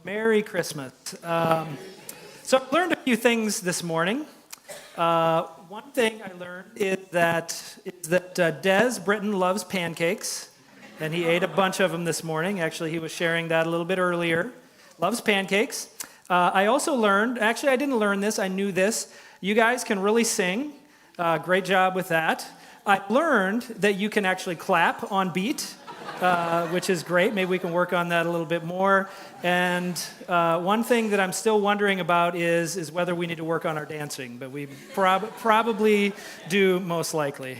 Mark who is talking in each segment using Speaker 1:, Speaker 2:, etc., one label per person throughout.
Speaker 1: Merry Christmas. So I learned a few things this morning. One thing I learned is that Des Britton loves pancakes, and he ate a bunch of them this morning. Actually, he was sharing that a little bit earlier. Loves pancakes. I also learned, actually I didn't learn this, I knew this. You guys can really sing. Great job with that. I learned that you can actually clap on beat. Which is great. Maybe we can work on that a little bit more. And one thing that I'm still wondering about is whether we need to work on our dancing, but we probably do most likely.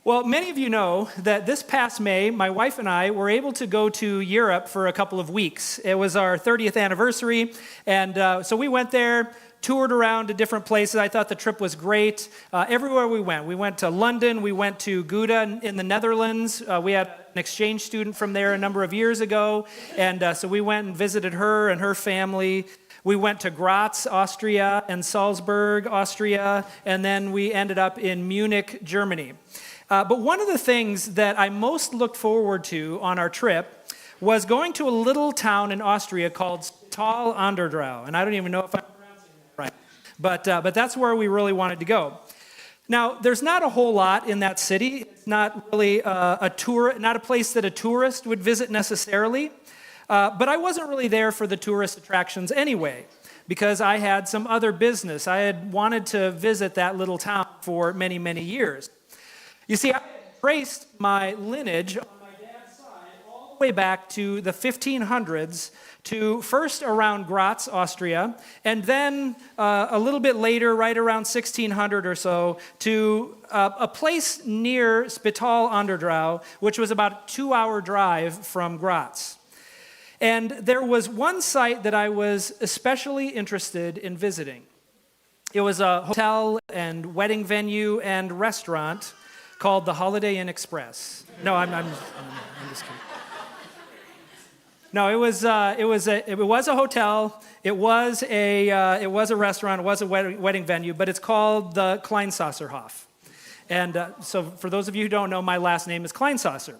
Speaker 1: Well, many of you know that this past May, my wife and I were able to go to Europe for a couple of weeks. It was our 30th anniversary, and so we went there, toured around to different places. I thought the trip was great. Everywhere we went to London, we went to Gouda in the Netherlands. We had an exchange student from there a number of years ago, and so we went and visited her and her family. We went to Graz, Austria, and Salzburg, Austria, and then we ended up in Munich, Germany. But one of the things that I most looked forward to on our trip was going to a little town in Austria called Spital an der Drau, and I don't even know if I'm right. But that's where we really wanted to go. Now, there's not a whole lot in that city. It's not really not a place that a tourist would visit necessarily. But I wasn't really there for the tourist attractions anyway, because I had some other business. I had wanted to visit that little town for many, many years. You see, I traced my lineage on my dad's side all the way back to the 1500s, to first around Graz, Austria, and then a little bit later, right around 1600 or so, to a place near Spital an der Drau, which was about a 2-hour drive from Graz. And there was one site that I was especially interested in visiting. It was a hotel and wedding venue and restaurant called the Holiday Inn Express. No, I'm just kidding. No, it was a hotel. It was a restaurant. It was a wedding venue, but it's called the Kleinsasserhof. And so, for those of you who don't know, my last name is Kleinsasser,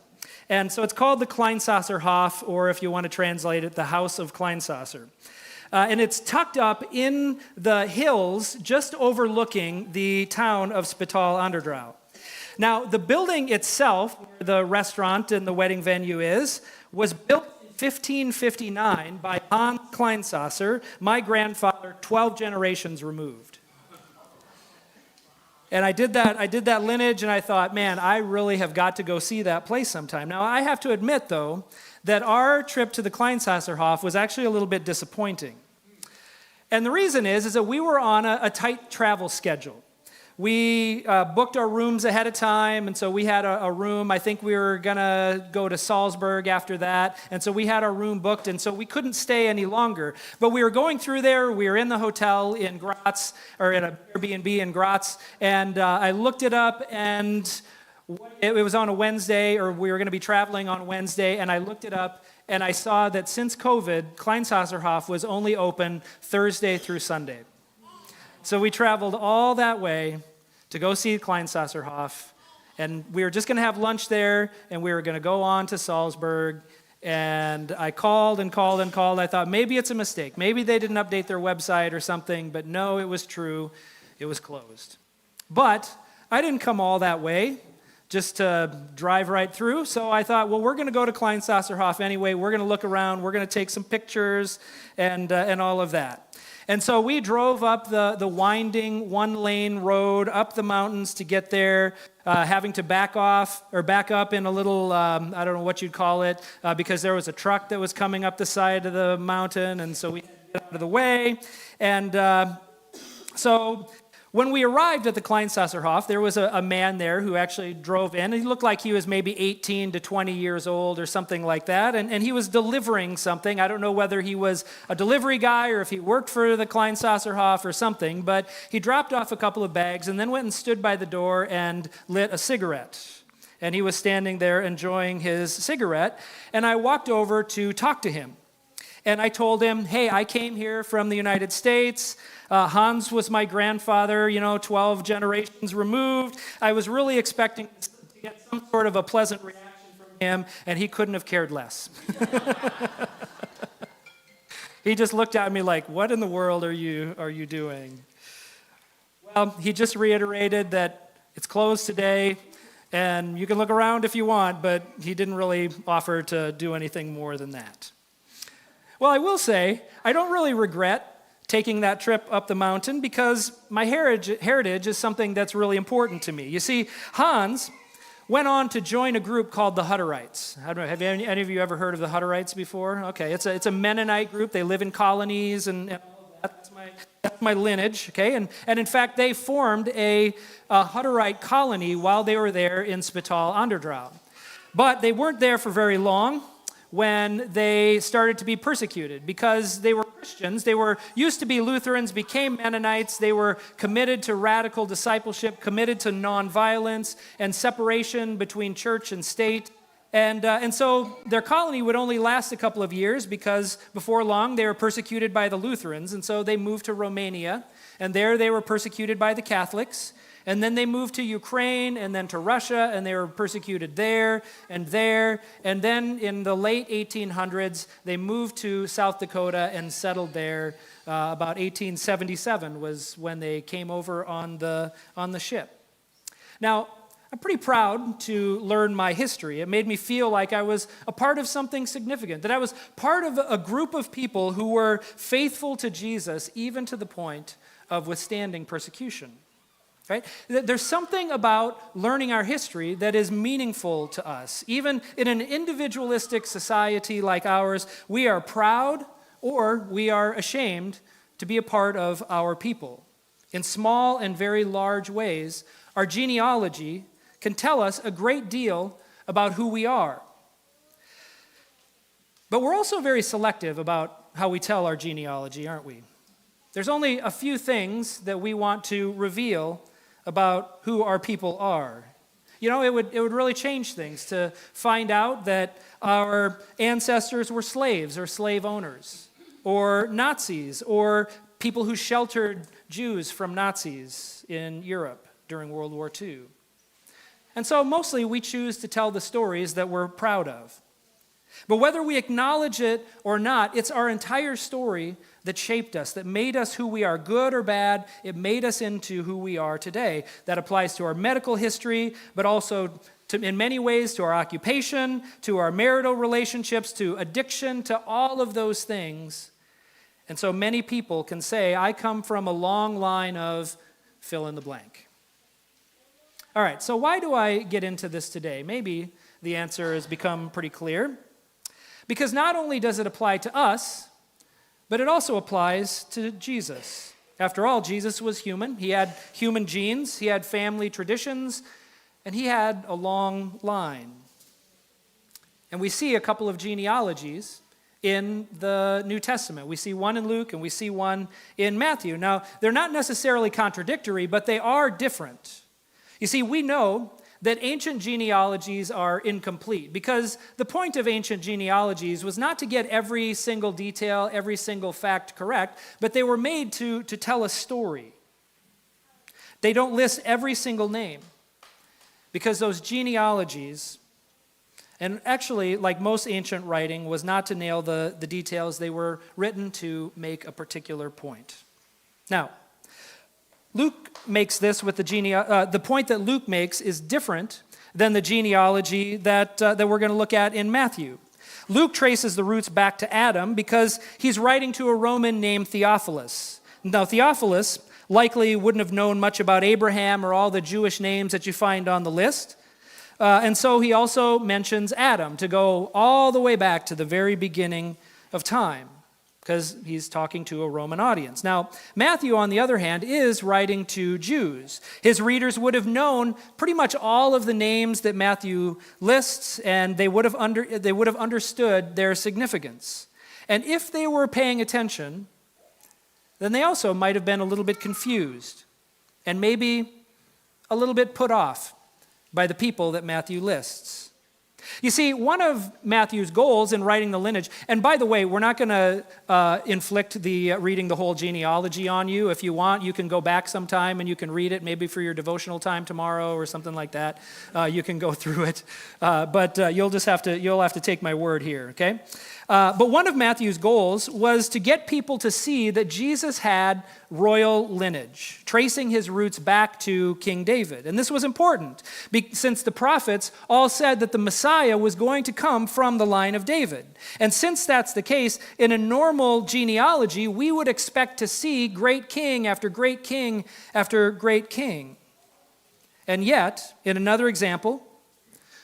Speaker 1: and so it's called the Kleinsasserhof, or if you want to translate it, the House of Kleinsasser. And it's tucked up in the hills, just overlooking the town of Spital an der Drau. Now, the building itself, where the restaurant and the wedding venue was built in 1559 by Hans Kleinsasser, my grandfather, 12 generations removed. And I did that lineage, and I thought, man, I really have got to go see that place sometime. Now, I have to admit, though, that our trip to the Kleinsasserhof was actually a little bit disappointing. And the reason is that we were on a tight travel schedule. We booked our rooms ahead of time, and so we had a room. I think we were going to go to Salzburg after that, and so we had our room booked, and so we couldn't stay any longer. But we were going through there. We were in the hotel in Graz, or in an Airbnb in Graz, and I looked it up, and it was on a Wednesday, or we were going to be traveling on Wednesday, and I looked it up, and I saw that since COVID, Kleinsasserhof was only open Thursday through Sunday. So we traveled all that way to go see Kleinsasserhof, and we were just going to have lunch there, and we were going to go on to Salzburg, and I called and called and called. I thought maybe it's a mistake. Maybe they didn't update their website or something, but no, it was true. It was closed. But I didn't come all that way just to drive right through, so I thought, well, we're going to go to Kleinsasserhof anyway. We're going to look around. We're going to take some pictures and all of that. And so we drove up the winding one-lane road up the mountains to get there, having to back up in a little, I don't know what you'd call it, because there was a truck that was coming up the side of the mountain, and so we had to get out of the way. And so when we arrived at the Kleinsasserhof, there was a man there who actually drove in. He looked like he was maybe 18 to 20 years old or something like that, and he was delivering something. I don't know whether he was a delivery guy or if he worked for the Kleinsasserhof or something, but he dropped off a couple of bags and then went and stood by the door and lit a cigarette. And he was standing there enjoying his cigarette, and I walked over to talk to him. And I told him, hey, I came here from the United States. Hans was my grandfather, 12 generations removed. I was really expecting to get some sort of a pleasant reaction from him, and he couldn't have cared less. He just looked at me like, what in the world are you doing? Well, he just reiterated that it's closed today, and you can look around if you want, but he didn't really offer to do anything more than that. Well, I will say, I don't really regret taking that trip up the mountain because my heritage is something that's really important to me. You see, Hans went on to join a group called the Hutterites. I don't know, have any of you ever heard of the Hutterites before? Okay, it's a Mennonite group. They live in colonies, and all of that. That's my lineage, okay? And in fact, they formed a Hutterite colony while they were there in Spital Anderdrouw. But they weren't there for very long when they started to be persecuted because they were Christians. They were used to be Lutherans, became Mennonites. They were committed to radical discipleship, committed to nonviolence and separation between church and state. And so their colony would only last a couple of years because before long they were persecuted by the Lutherans. And so they moved to Romania, and there they were persecuted by the Catholics. And then they moved to Ukraine and then to Russia, and they were persecuted there. And then in the late 1800s, they moved to South Dakota and settled there. About 1877 was when they came over on the ship. Now, I'm pretty proud to learn my history. It made me feel like I was a part of something significant, that I was part of a group of people who were faithful to Jesus, even to the point of withstanding persecution. Right? There's something about learning our history that is meaningful to us. Even in an individualistic society like ours, we are proud or we are ashamed to be a part of our people. In small and very large ways, our genealogy can tell us a great deal about who we are. But we're also very selective about how we tell our genealogy, aren't we? There's only a few things that we want to reveal about who our people are. You know, it would really change things to find out that our ancestors were slaves or slave owners, or Nazis, or people who sheltered Jews from Nazis in Europe during World War II. And so mostly we choose to tell the stories that we're proud of. But whether we acknowledge it or not, it's our entire story that shaped us, that made us who we are, good or bad. It made us into who we are today. That applies to our medical history, but also in many ways to our occupation, to our marital relationships, to addiction, to all of those things. And so many people can say, I come from a long line of fill in the blank. All right, so why do I get into this today? Maybe the answer has become pretty clear. Because not only does it apply to us, but it also applies to Jesus. After all, Jesus was human. He had human genes, he had family traditions, and he had a long line. And we see a couple of genealogies in the New Testament. We see one in Luke and we see one in Matthew. Now, they're not necessarily contradictory, but they are different. You see, we know that ancient genealogies are incomplete because the point of ancient genealogies was not to get every single detail, every single fact correct, but they were made to tell a story. They don't list every single name because those genealogies, and actually, like most ancient writing, was not to nail the details. They were written to make a particular point. Now, Luke makes this with the point that Luke makes is different than the genealogy that we're going to look at in Matthew. Luke traces the roots back to Adam because he's writing to a Roman named Theophilus. Now, Theophilus likely wouldn't have known much about Abraham or all the Jewish names that you find on the list. And so he also mentions Adam to go all the way back to the very beginning of time, because he's talking to a Roman audience. Now, Matthew, on the other hand, is writing to Jews. His readers would have known pretty much all of the names that Matthew lists, and they would have understood their significance. And if they were paying attention, then they also might have been a little bit confused and maybe a little bit put off by the people that Matthew lists. You see, one of Matthew's goals in writing the lineage, and by the way, we're not going to inflict the reading the whole genealogy on you. If you want, you can go back sometime and you can read it, maybe for your devotional time tomorrow or something like that. You can go through it, but you'll have to take my word here, okay? But one of Matthew's goals was to get people to see that Jesus had royal lineage, tracing his roots back to King David. And this was important since the prophets all said that the Messiah was going to come from the line of David. And since that's the case, in a normal genealogy, we would expect to see great king after great king after great king. And yet, in another example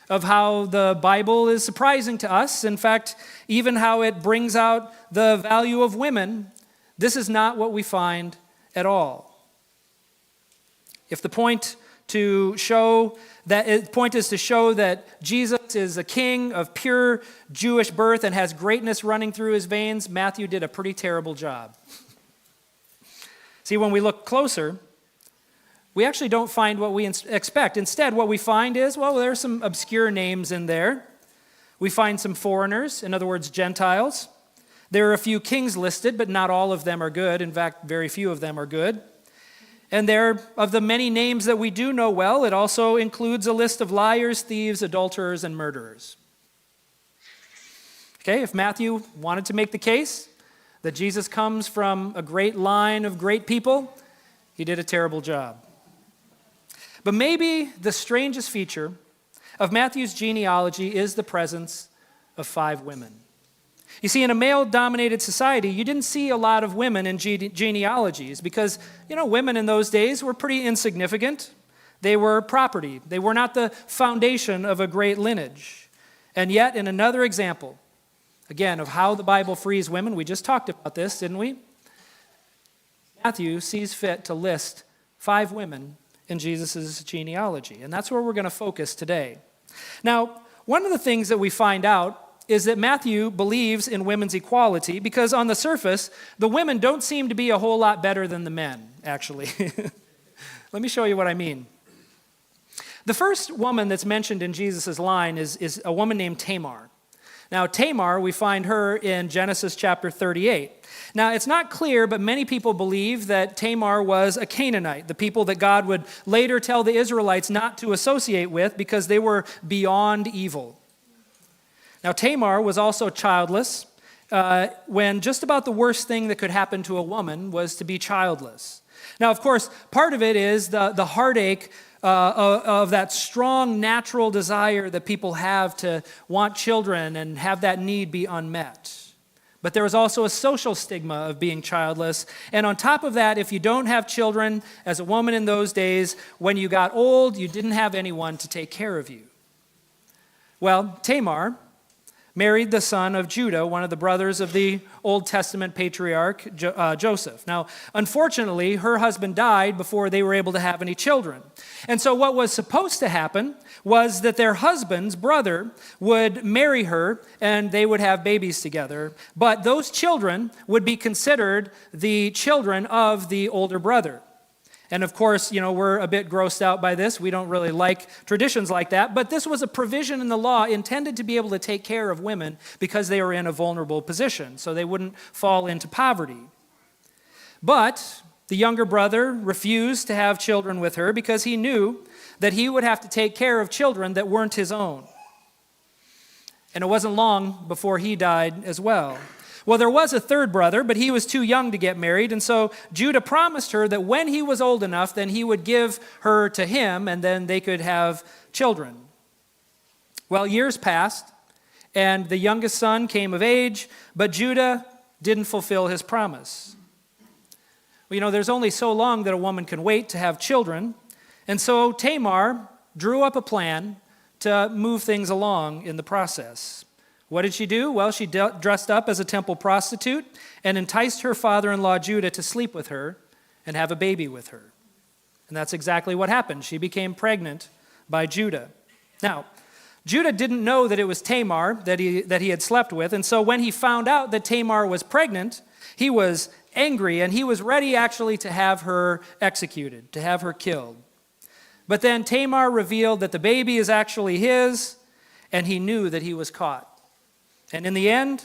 Speaker 1: of how the Bible is surprising to us, in fact, even how it brings out the value of women, this is not what we find at all. If the point is to show that Jesus is a king of pure Jewish birth and has greatness running through his veins, Matthew did a pretty terrible job. See, when we look closer, we actually don't find what we expect. Instead, what we find is, well, there's some obscure names in there. We find some foreigners, in other words, Gentiles. There are a few kings listed, but not all of them are good. In fact, very few of them are good. And there, of the many names that we do know well, it also includes a list of liars, thieves, adulterers, and murderers. Okay, if Matthew wanted to make the case that Jesus comes from a great line of great people, he did a terrible job. But maybe the strangest feature of Matthew's genealogy is the presence of 5 women. You see, in a male-dominated society, you didn't see a lot of women in genealogies because, women in those days were pretty insignificant. They were property. They were not the foundation of a great lineage. And yet, in another example, again, of how the Bible frees women, we just talked about this, didn't we? Matthew sees fit to list 5 women in Jesus' genealogy. And that's where we're going to focus today. Now, one of the things that we find out is that Matthew believes in women's equality because on the surface, the women don't seem to be a whole lot better than the men, actually. Let me show you what I mean. The first woman that's mentioned in Jesus' line is a woman named Tamar. Now, Tamar, we find her in Genesis chapter 38. Now, it's not clear, but many people believe that Tamar was a Canaanite, the people that God would later tell the Israelites not to associate with because they were beyond evil. Now, Tamar was also childless when just about the worst thing that could happen to a woman was to be childless. Now, of course, part of it is the heartache of that strong natural desire that people have to want children and have that need be unmet. But there was also a social stigma of being childless. And on top of that, if you don't have children as a woman in those days, when you got old, you didn't have anyone to take care of you. Well, Tamar married the son of Judah, one of the brothers of the Old Testament patriarch Joseph. Now, unfortunately, her husband died before they were able to have any children. And so what was supposed to happen was that their husband's brother would marry her and they would have babies together. But those children would be considered the children of the older brother. And of course, we're a bit grossed out by this. We don't really like traditions like that. But this was a provision in the law intended to be able to take care of women because they were in a vulnerable position, so they wouldn't fall into poverty. But the younger brother refused to have children with her because he knew that he would have to take care of children that weren't his own. And it wasn't long before he died as well. Well, there was a third brother, but he was too young to get married, and so Judah promised her that when he was old enough, then he would give her to him, and then they could have children. Well, years passed, and the youngest son came of age, but Judah didn't fulfill his promise. Well, there's only so long that a woman can wait to have children, and so Tamar drew up a plan to move things along in the process. What did she do? Well, she dressed up as a temple prostitute and enticed her father-in-law Judah to sleep with her and have a baby with her. And that's exactly what happened. She became pregnant by Judah. Now, Judah didn't know that it was Tamar that he had slept with, and so when he found out that Tamar was pregnant, he was angry and he was ready actually to have her executed, to have her killed. But then Tamar revealed that the baby is actually his, and he knew that he was caught. And in the end,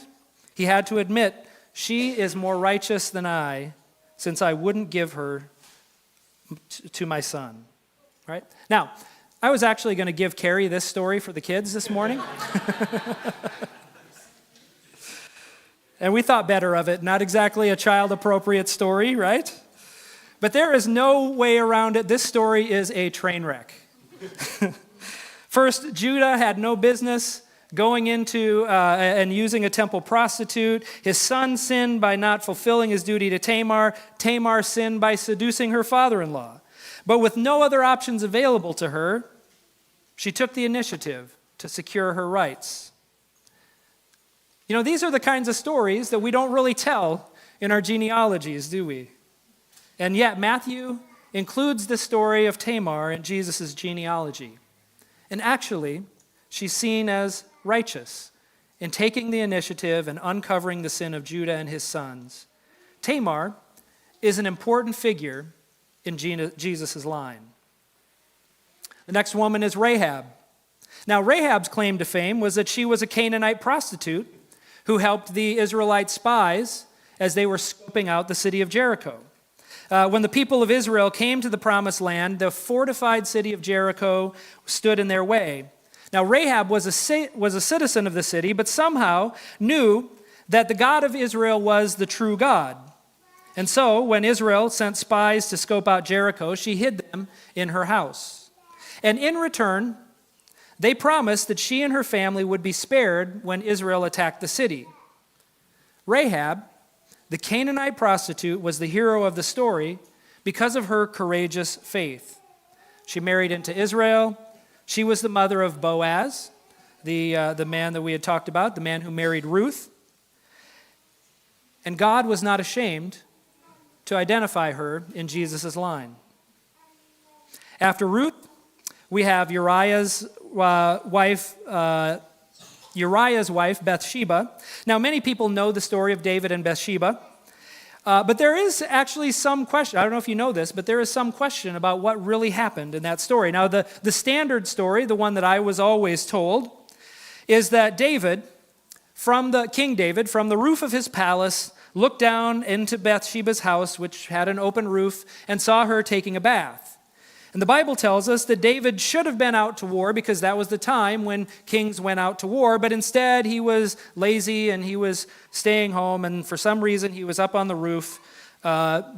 Speaker 1: he had to admit, she is more righteous than I, since I wouldn't give her to my son. Right? Now, I was actually going to give Carrie this story for the kids this morning. And we thought better of it. Not exactly a child-appropriate story, right? But there is no way around it. This story is a train wreck. First, Judah had no business going into and using a temple prostitute. His son sinned by not fulfilling his duty to Tamar. Tamar sinned by seducing her father-in-law. But with no other options available to her, she took the initiative to secure her rights. You know, these are the kinds of stories that we don't really tell in our genealogies, do we? And yet Matthew includes the story of Tamar in Jesus' genealogy. And actually, she's seen as righteous in taking the initiative and uncovering the sin of Judah and his sons. Tamar is an important figure in Jesus' line. The next woman is Rahab. Now, Rahab's claim to fame was that she was a Canaanite prostitute who helped the Israelite spies as they were scoping out the city of Jericho. When the people of Israel came to the promised land, the fortified city of Jericho stood in their way. Now, Rahab was a citizen of the city, but somehow knew that the God of Israel was the true God. And so, when Israel sent spies to scope out Jericho, she hid them in her house. And in return, they promised that she and her family would be spared when Israel attacked the city. Rahab, the Canaanite prostitute, was the hero of the story because of her courageous faith. She married into Israel. She was the mother of Boaz, the man that we had talked about, the man who married Ruth. And God was not ashamed to identify her in Jesus' line. After Ruth, we have Uriah's wife, Bathsheba. Now, many people know the story of David and Bathsheba, but there is actually some question. I don't know if you know this, but there is some question about what really happened in that story. Now, the standard story, the one that I was always told, is that King David, from the roof of his palace, looked down into Bathsheba's house, which had an open roof, and saw her taking a bath. And the Bible tells us that David should have been out to war because that was the time when kings went out to war, but instead he was lazy and he was staying home, and for some reason he was up on the roof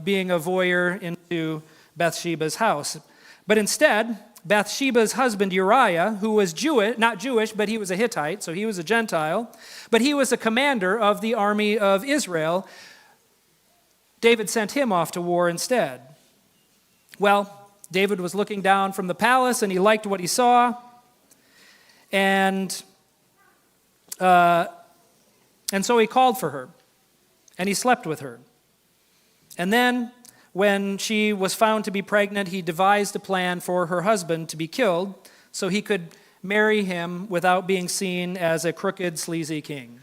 Speaker 1: being a voyeur into Bathsheba's house. But instead, Bathsheba's husband Uriah, who was not Jewish, but he was a Hittite, so he was a Gentile, but he was a commander of the army of Israel, David sent him off to war instead. Well, David was looking down from the palace, and he liked what he saw, and so he called for her, and he slept with her. And then, when she was found to be pregnant, he devised a plan for her husband to be killed so he could marry him without being seen as a crooked, sleazy king.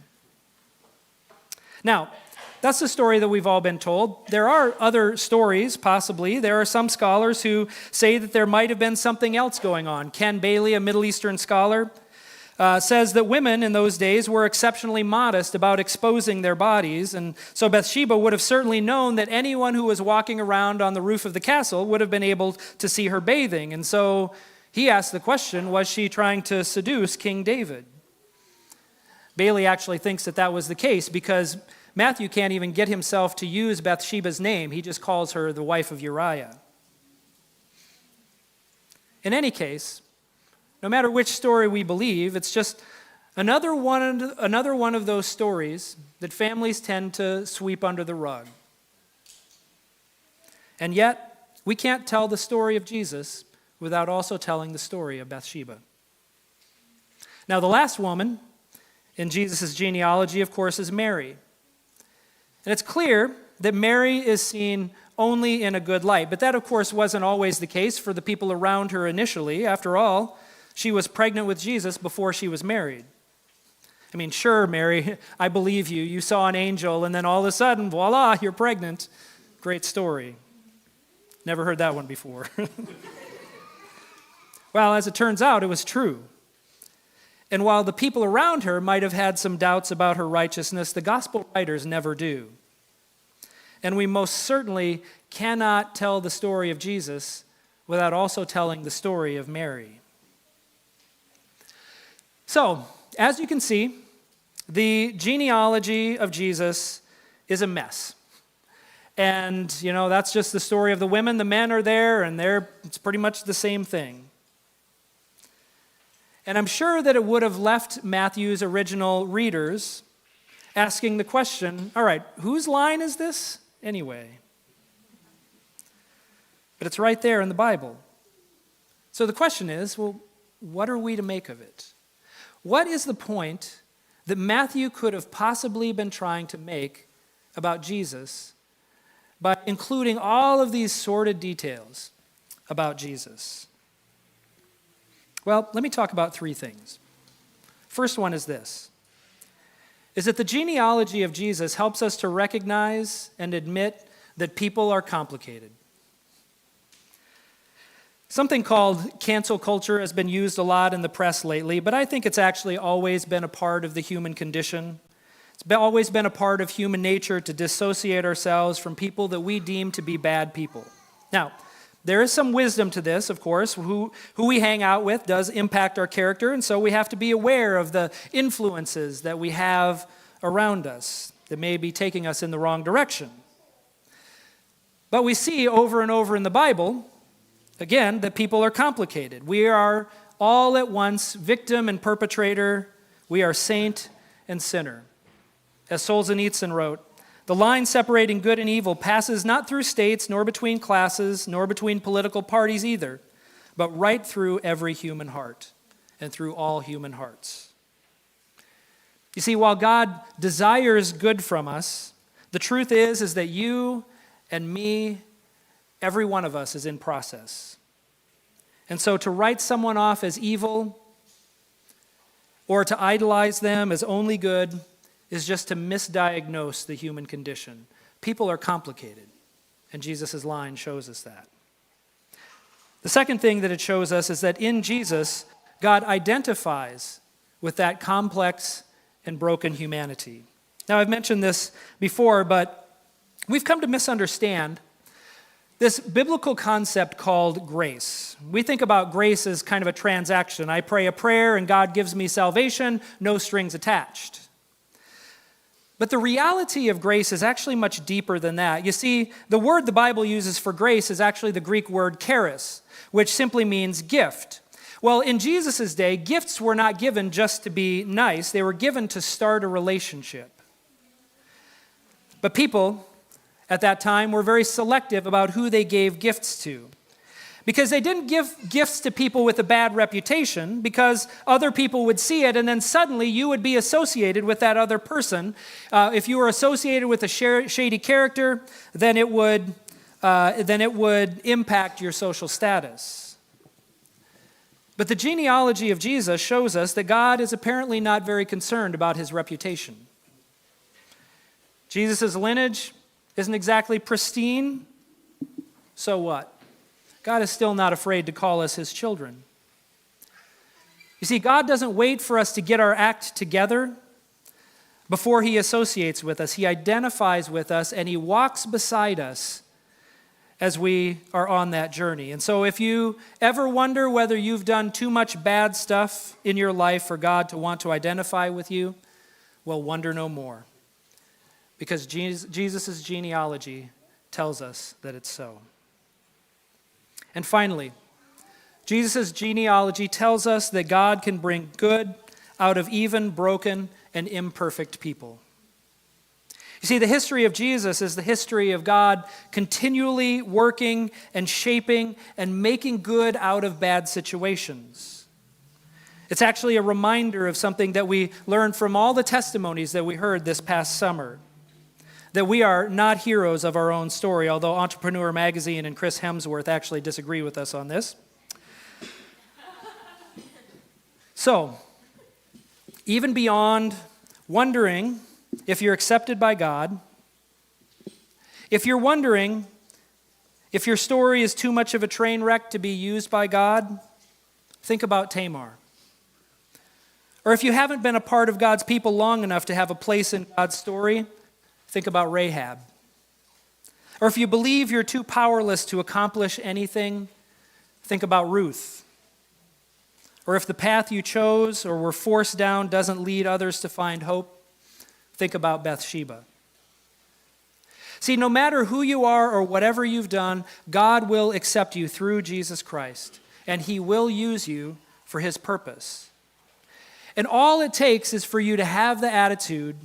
Speaker 1: Now, that's the story that we've all been told. There are other stories, possibly. There are some scholars who say that there might have been something else going on. Ken Bailey, a Middle Eastern scholar, says that women in those days were exceptionally modest about exposing their bodies, and so Bathsheba would have certainly known that anyone who was walking around on the roof of the castle would have been able to see her bathing. And so he asked the question, was she trying to seduce King David? Bailey actually thinks that was the case because Matthew can't even get himself to use Bathsheba's name. He just calls her the wife of Uriah. In any case, no matter which story we believe, it's just another one of those stories that families tend to sweep under the rug. And yet, we can't tell the story of Jesus without also telling the story of Bathsheba. Now, the last woman in Jesus' genealogy, of course, is Mary. And it's clear that Mary is seen only in a good light. But that, of course, wasn't always the case for the people around her initially. After all, she was pregnant with Jesus before she was married. I mean, sure, Mary, I believe you. You saw an angel, and then all of a sudden, voila, you're pregnant. Great story. Never heard that one before. Well, as it turns out, it was true. And while the people around her might have had some doubts about her righteousness, the gospel writers never do. And we most certainly cannot tell the story of Jesus without also telling the story of Mary. So, as you can see, the genealogy of Jesus is a mess. And, that's just the story of the women. The men are there, and it's pretty much the same thing. And I'm sure that it would have left Matthew's original readers asking the question, all right, whose line is this anyway? But it's right there in the Bible. So the question is, well, what are we to make of it? What is the point that Matthew could have possibly been trying to make about Jesus by including all of these sordid details about Jesus? Well, let me talk about three things. First one is this, is that the genealogy of Jesus helps us to recognize and admit that people are complicated. Something called cancel culture has been used a lot in the press lately, but I think it's actually always been a part of the human condition. It's always been a part of human nature to dissociate ourselves from people that we deem to be bad people. Now, there is some wisdom to this, of course. Who we hang out with does impact our character, and so we have to be aware of the influences that we have around us that may be taking us in the wrong direction. But we see over and over in the Bible, again, that people are complicated. We are all at once victim and perpetrator. We are saint and sinner. As Solzhenitsyn wrote, the line separating good and evil passes not through states, nor between classes, nor between political parties either, but right through every human heart and through all human hearts. You see, while God desires good from us, the truth is that you and me, every one of us is in process. And so to write someone off as evil or to idolize them as only good is just to misdiagnose the human condition. People are complicated, and Jesus' line shows us that. The second thing that it shows us is that in Jesus, God identifies with that complex and broken humanity. Now, I've mentioned this before, but we've come to misunderstand this biblical concept called grace. We think about grace as kind of a transaction. I pray a prayer, and God gives me salvation, no strings attached. But the reality of grace is actually much deeper than that. You see, the word the Bible uses for grace is actually the Greek word charis, which simply means gift. Well, in Jesus' day, gifts were not given just to be nice. They were given to start a relationship. But people at that time were very selective about who they gave gifts to. Because they didn't give gifts to people with a bad reputation, because other people would see it, and then suddenly you would be associated with that other person. If you were associated with a shady character, then it would impact your social status. But the genealogy of Jesus shows us that God is apparently not very concerned about his reputation. Jesus' lineage isn't exactly pristine, so what? God is still not afraid to call us his children. You see, God doesn't wait for us to get our act together before he associates with us. He identifies with us, and he walks beside us as we are on that journey. And so if you ever wonder whether you've done too much bad stuff in your life for God to want to identify with you, well, wonder no more. Because Jesus' genealogy tells us that it's so. And finally, Jesus' genealogy tells us that God can bring good out of even broken and imperfect people. You see, the history of Jesus is the history of God continually working and shaping and making good out of bad situations. It's actually a reminder of something that we learned from all the testimonies that we heard this past summer. That we are not heroes of our own story, although Entrepreneur Magazine and Chris Hemsworth actually disagree with us on this. So, even beyond wondering if you're accepted by God, if you're wondering if your story is too much of a train wreck to be used by God, think about Tamar. Or if you haven't been a part of God's people long enough to have a place in God's story, think about Rahab. Or if you believe you're too powerless to accomplish anything, think about Ruth. Or if the path you chose or were forced down doesn't lead others to find hope, think about Bathsheba. See, no matter who you are or whatever you've done, God will accept you through Jesus Christ, and he will use you for his purpose. And all it takes is for you to have the attitude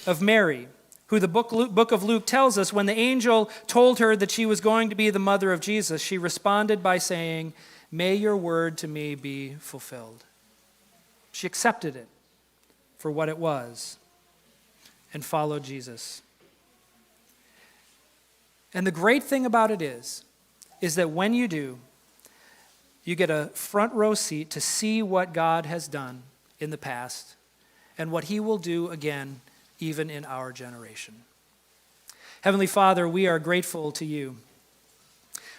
Speaker 1: of Mary, who the book of Luke tells us when the angel told her that she was going to be the mother of Jesus, she responded by saying, "May your word to me be fulfilled." She accepted it for what it was and followed Jesus. And the great thing about it is that when you do, you get a front row seat to see what God has done in the past and what he will do again, even in our generation. Heavenly Father, we are grateful to you.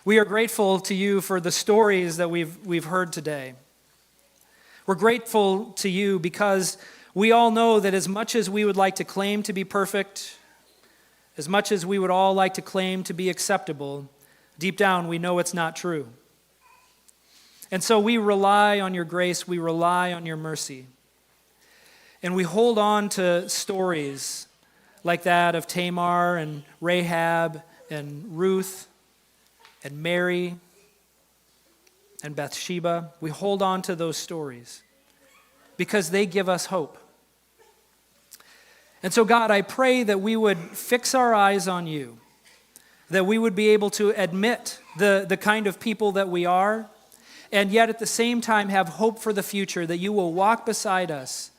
Speaker 1: We are grateful to you for the stories that we've heard today. We're grateful to you because we all know that as much as we would like to claim to be perfect, as much as we would all like to claim to be acceptable, deep down we know it's not true. And so we rely on your grace, we rely on your mercy. And we hold on to stories like that of Tamar and Rahab and Ruth and Mary and Bathsheba. We hold on to those stories because they give us hope. And so, God, I pray that we would fix our eyes on you, that we would be able to admit the kind of people that we are, and yet at the same time have hope for the future, that you will walk beside us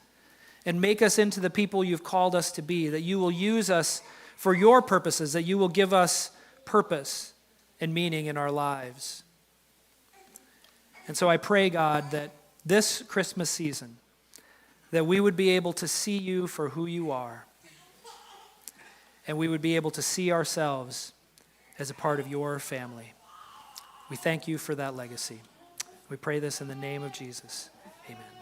Speaker 1: and make us into the people you've called us to be, that you will use us for your purposes, that you will give us purpose and meaning in our lives. And so I pray, God, that this Christmas season, that we would be able to see you for who you are, and we would be able to see ourselves as a part of your family. We thank you for that legacy. We pray this in the name of Jesus. Amen.